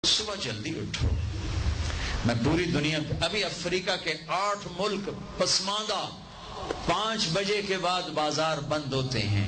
صبح جلدی اٹھو. میں پوری دنیا ابھی افریقہ کے 8 ملک پسماندہ 5 بجے کے بعد بازار بند ہوتے ہیں.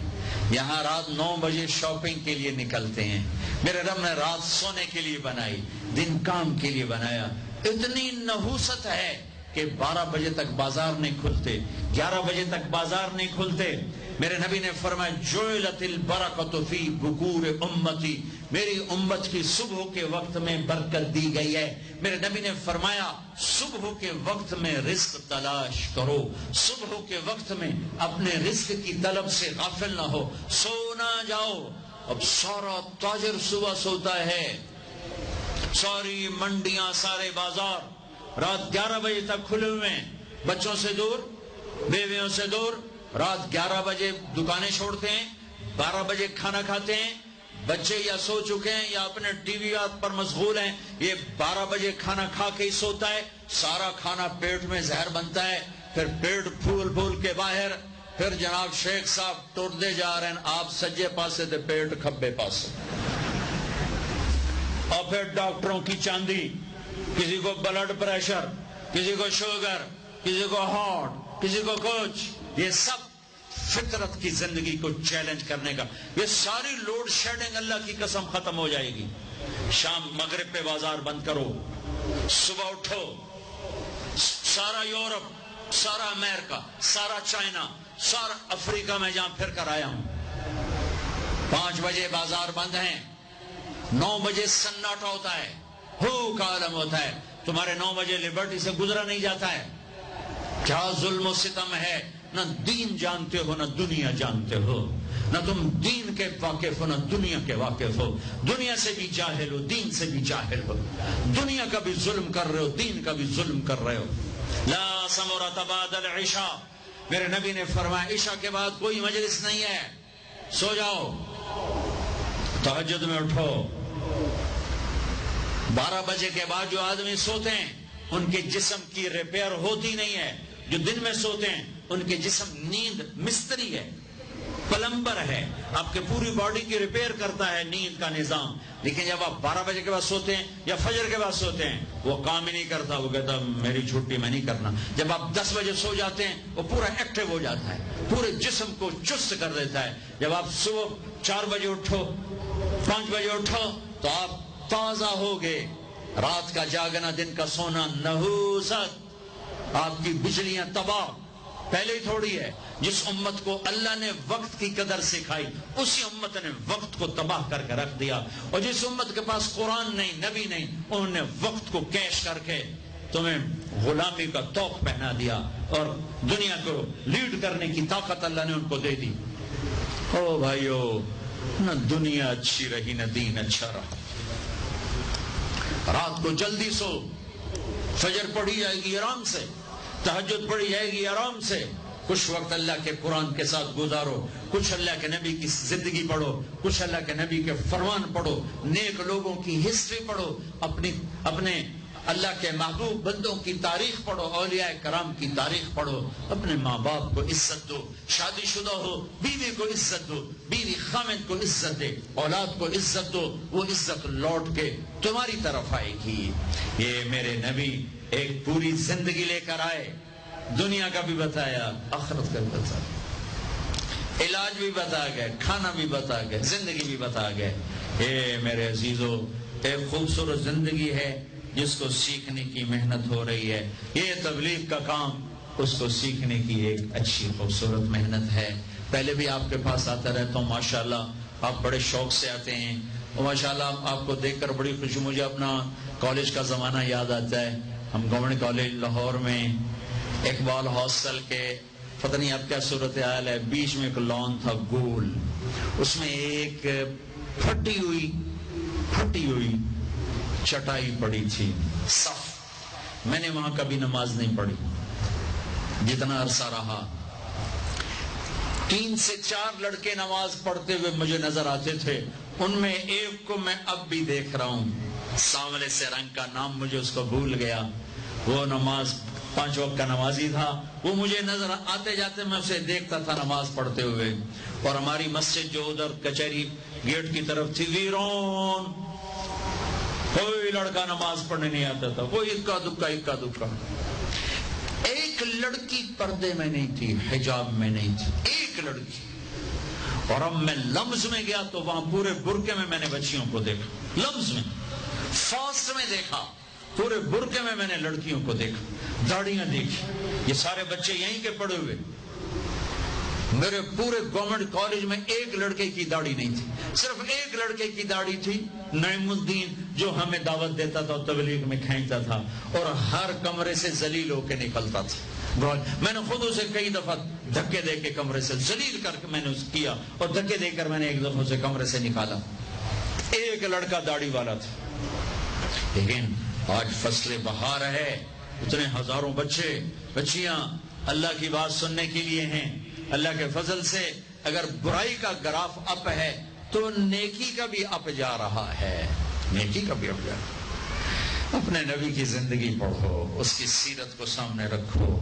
یہاں رات 9 بجے شاپنگ کے لیے نکلتے ہیں. میرے رب نے رات سونے کے لیے بنائی, دن کام کے لیے بنایا. اتنی نحوست ہے کہ 12 بجے تک بازار نہیں کھلتے, 11 بجے تک بازار نہیں کھلتے. میرے نبی نے فرمایا جعلت البرکۃ فی بکور امتی, میری امت کی صبح کے وقت میں برکت دی گئی ہے. میرے نبی نے فرمایا صبح کے وقت میں رزق تلاش کرو, صبح کے وقت میں اپنے رزق کی طلب سے غافل نہ ہو, سو نہ جاؤ. اب سارا تاجر صبح سوتا ہے, ساری منڈیاں, سارے بازار رات 11 بجے تک کھلے ہوئے ہیں, بچوں سے دور, بیویوں سے دور. رات 11 بجے دکانیں چھوڑتے ہیں, 12 بجے کھانا کھاتے ہیں. بچے یا سو چکے ہیں یا اپنے ٹی وی پر مشغول ہیں. یہ 12 بجے کھانا کھا کے ہی سوتا ہے. سارا کھانا پیٹ میں زہر بنتا ہے, پھر پیٹ پھول پھول کے باہر. پھر جناب شیخ صاحب ٹوٹتے جا رہے ہیں, آپ سجے پاسے تے پیٹ کھبے پاسے. اور پھر ڈاکٹروں کی چاندی, کسی کو بلڈ پریشر, کسی کو شوگر, کسی کو ہارٹ, کسی کو کچھ. یہ سب فطرت کی زندگی کو چیلنج کرنے کا. یہ ساری لوڈ شیڈنگ اللہ کی قسم ختم ہو جائے گی. شام مغرب پہ بازار بند کرو, صبح اٹھو. سارا یورپ, سارا امریکہ, سارا چائنا, سارا افریقہ میں جہاں پھر کر آیا ہوں, 5 بجے بازار بند ہیں, 9 بجے سناٹا ہوتا ہے, ہو کا عالم ہوتا ہے. تمہارے 9 بجے لبرٹی سے گزرا نہیں جاتا ہے. کیا ظلم و ستم ہے. نہ دین جانتے ہو, نہ دنیا جانتے ہو. نہ تم دین کے واقف ہو, نہ دنیا کے واقف ہو. دنیا سے بھی جاہل ہو, دین سے بھی جاہل ہو. دنیا کا بھی ظلم کر رہے ہو, دین کا بھی ظلم کر رہے ہو. لا ثمرۃ بعد العشاء, میرے نبی نے فرمایا عشاء کے بعد کوئی مجلس نہیں ہے, سو جاؤ. تہجد میں اٹھو. 12 بجے کے بعد جو آدمی سوتے ہیں ان کے جسم کی ریپیئر ہوتی نہیں ہے. جو دن میں سوتے ہیں ان کے جسم, نیند مستری ہے, پلمبر ہے, آپ کے پوری باڈی کی ریپیئر کرتا ہے نیند کا نظام. لیکن جب آپ 12 بجے کے بعد سوتے ہیں یا فجر کے بعد سوتے ہیں, وہ کام ہی نہیں کرتا. وہ کہتا میری چھٹی میں نہیں کرنا. جب آپ 10 بجے سو جاتے ہیں وہ پورا ایکٹیو ہو جاتا ہے, پورے جسم کو چست کر دیتا ہے. جب آپ صبح 4 بجے اٹھو, 5 بجے اٹھو تو آپ تازہ ہو گئے. رات کا جاگنا, دن کا سونا نحوست. آپ کی بجلیاں تباہ پہلے ہی تھوڑی ہے. جس امت کو اللہ نے وقت کی قدر سکھائی, اسی امت نے وقت کو تباہ کر کے رکھ دیا. اور جس امت کے پاس قرآن نہیں, نبی نہیں, انہوں نے وقت کو کیش کر کے تمہیں غلامی کا توق پہنا دیا اور دنیا کو لیڈ کرنے کی طاقت اللہ نے ان کو دے دی. او بھائیو, نہ دنیا اچھی رہی نہ دین اچھا رہا. رات کو جلدی سو, فجر پڑھی جائے گی آرام سے, تہجد پڑھی جائے گی آرام سے. کچھ وقت اللہ کے قرآن کے ساتھ گزارو, کچھ اللہ کے نبی کی زندگی پڑھو, کچھ اللہ کے نبی کے فرمان پڑھو, نیک لوگوں کی ہسٹری پڑھو, اپنے اللہ کے محبوب بندوں کی تاریخ پڑھو, اولیاء کرام کی تاریخ پڑھو. اپنے ماں باپ کو عزت دو, شادی شدہ ہو بیوی کو عزت دو, بیوی خامد کو عزت دے, اولاد کو عزت دو, وہ عزت لوٹ کے تمہاری طرف آئے گی. یہ میرے نبی ایک پوری زندگی لے کر آئے, دنیا کا بھی بتایا, آخرت کا بھی بتایا, علاج بھی بتا گئے, کھانا بھی بتا گئے, زندگی بھی بتا گئے. اے میرے عزیزو, ایک خوبصورت زندگی ہے جس کو سیکھنے کی محنت ہو رہی ہے. یہ تبلیغ کا کام, اس کو سیکھنے کی ایک اچھی خوبصورت محنت ہے. پہلے بھی آپ کے پاس آتا رہتا ہوں, ماشاءاللہ آپ بڑے شوق سے آتے ہیں, اور ماشاءاللہ آپ کو دیکھ کر بڑی خوشی. مجھے اپنا کالج کا زمانہ یاد آتا ہے. ہم گورنمنٹ کالج لاہور میں اقبال ہاسٹل کے, پتہ نہیں اب کیا صورتحال ہے, بیچ میں ایک لان تھا گول, اس میں ایک پھٹی ہوئی چٹائی پڑی تھی, صف. میں نے وہاں کبھی نماز نہیں پڑھی, جتنا عرصہ رہا. 3 سے 4 لڑکے نماز پڑھتے ہوئے مجھے نظر آتے تھے. ان میں ایک کو میں اب بھی دیکھ رہا ہوں, سانولے سے رنگ کا, نام مجھے اس کو بھول گیا. وہ نماز 5 وقت کا نمازی تھا. وہ مجھے نظر آتے جاتے میں اسے دیکھتا تھا نماز پڑھتے ہوئے. اور ہماری مسجد جو ادھر کچہری گیٹ کی طرف تھی, ویرون کوئی لڑکا نماز پڑھنے نہیں آتا تھا، کوئی اکا دکا. ایک لڑکی پردے میں نہیں تھی، حجاب میں نہیں تھی، ایک لڑکی. اور اب میں لمز میں گیا تو وہاں پورے برقعے میں میں نے بچیوں کو دیکھا، لمز میں، فاسٹ میں دیکھا، پورے برقعے میں میں نے لڑکیوں کو دیکھا، داڑیاں دیکھی. یہ سارے بچے یہیں کے پڑے ہوئے. میرے پورے گورنمنٹ کالج میں ایک لڑکے کی داڑھی نہیں تھی، صرف ایک لڑکے کی داڑھی تھی، نعیم الدین، جو ہمیں دعوت دیتا تھا، تبلیغ میں کھینچتا تھا اور ہر کمرے سے ذلیل ہو کے نکلتا تھا. میں نے خود اسے کئی دفعہ دھکے دے کے کمرے سے ذلیل کر کے میں نے کیا، اور دھکے دے کر میں نے ایک دفعہ اسے کمرے سے نکالا. ایک لڑکا داڑھی والا تھا. لیکن آج فصل بہار ہے، اتنے ہزاروں بچے بچیاں اللہ کی بات سننے کے لیے ہیں. اللہ کے فضل سے اگر برائی کا گراف اپ ہے تو نیکی کا بھی اپ جا رہا ہے، نیکی کا بھی اپ جا رہا ہے. اپنے نبی کی زندگی پڑھو، اس کی سیرت کو سامنے رکھو،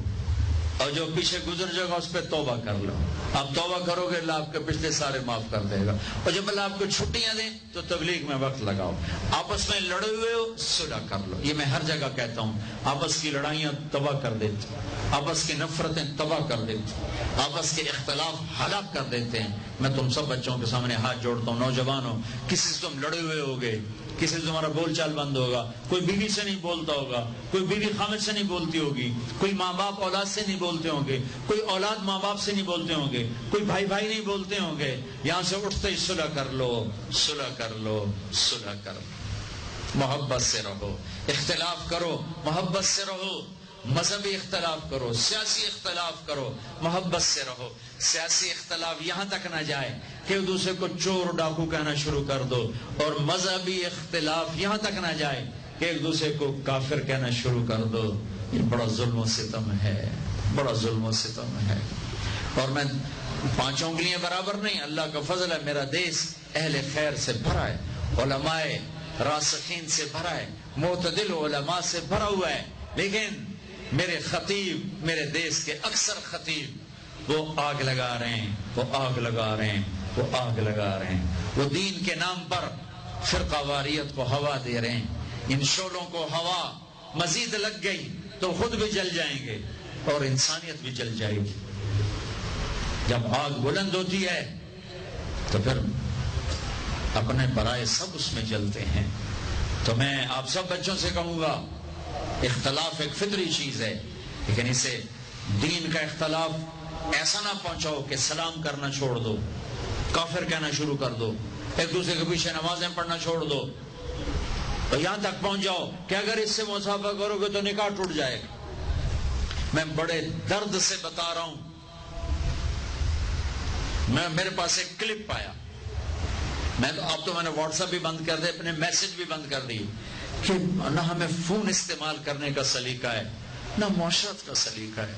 اور جو پیچھے گزر جائے گا اس پہ توبہ کر لو. آپ توبہ کرو گے، اللہ آپ کے پچھلے سارے معاف کر دے گا. اور جب اللہ آپ کو چھٹیاں دیں تو تبلیغ میں وقت لگاؤ. آپس میں لڑے ہوئے ہو، صلح کر لو. یہ میں ہر جگہ کہتا ہوں، آپس کی لڑائیاں تباہ کر دیتی، آپس کی نفرتیں تباہ کر دیتی، آپس کے اختلاف ہلاک کر دیتے ہیں. میں تم سب بچوں کے سامنے ہاتھ جوڑتا ہوں، نوجوانوں، کسی سے تم لڑے ہوئے ہوگے، کسی سے تمہارا بول چال بند ہوگا، کوئی بیوی سے نہیں بولتا ہوگا، کوئی بیوی خامد سے نہیں بولتی ہوگی، کوئی ماں باپ اولاد سے نہیں بولتے ہوں گے، کوئی اولاد ماں باپ سے نہیں بولتے ہوں گے، کوئی بھائی بھائی نہیں بولتے ہوں گے، یہاں سے اٹھتے ہی صلح کر لو، صلح کر لو، صلح کر لو. محبت سے رہو، اختلاف کرو، محبت سے رہو. مذہبی اختلاف کرو، سیاسی اختلاف کرو، محبت سے رہو. سیاسی اختلاف یہاں تک نہ جائے کہ ایک دوسرے کو چور ڈاکو کہنا شروع کر دو، اور مذہبی اختلاف یہاں تک نہ جائے کہ ایک دوسرے کو کافر کہنا شروع کر دو. یہ بڑا ظلم و ستم ہے، بڑا ظلم و ستم ہے. اور میں 5 انگلیاں برابر نہیں، اللہ کا فضل ہے، میرا دیس اہل خیر سے بھرا ہے، علماء راسخین سے بھرا ہے، معتدل علماء سے بھرا ہوا ہے. لیکن میرے خطیب، میرے دیس کے اکثر خطیب، وہ آگ لگا رہے ہیں، وہ آگ لگا رہے ہیں، وہ آگ لگا رہے ہیں. وہ دین کے نام پر فرقہ واریت کو ہوا دے رہے ہیں. ان شعلوں کو ہوا مزید لگ گئی تو خود بھی جل جائیں گے اور انسانیت بھی جل جائے گی. جب آگ بلند ہوتی ہے تو پھر اپنے برائے سب اس میں جلتے ہیں. تو میں آپ سب بچوں سے کہوں گا، اختلاف ایک فطری چیز ہے، لیکن اسے دین کا اختلاف ایسا نہ پہنچاؤ کہ سلام کرنا چھوڑ دو، کافر کہنا شروع کر دو، ایک دوسرے کے پیچھے نمازیں پڑھنا چھوڑ دو، اور یہاں تک پہنچ جاؤ کہ اگر اس سے مصافحہ کرو گے تو نکاح ٹوٹ جائے گا. میں بڑے درد سے بتا رہا ہوں، میرے پاس ایک کلپ آیا، اب تو میں نے واٹس ایپ بھی بند کر دے، اپنے میسج بھی بند کر دی، کہ نہ ہمیں فون استعمال کرنے کا سلیقہ ہے، نہ معاشرت کا سلیقہ ہے.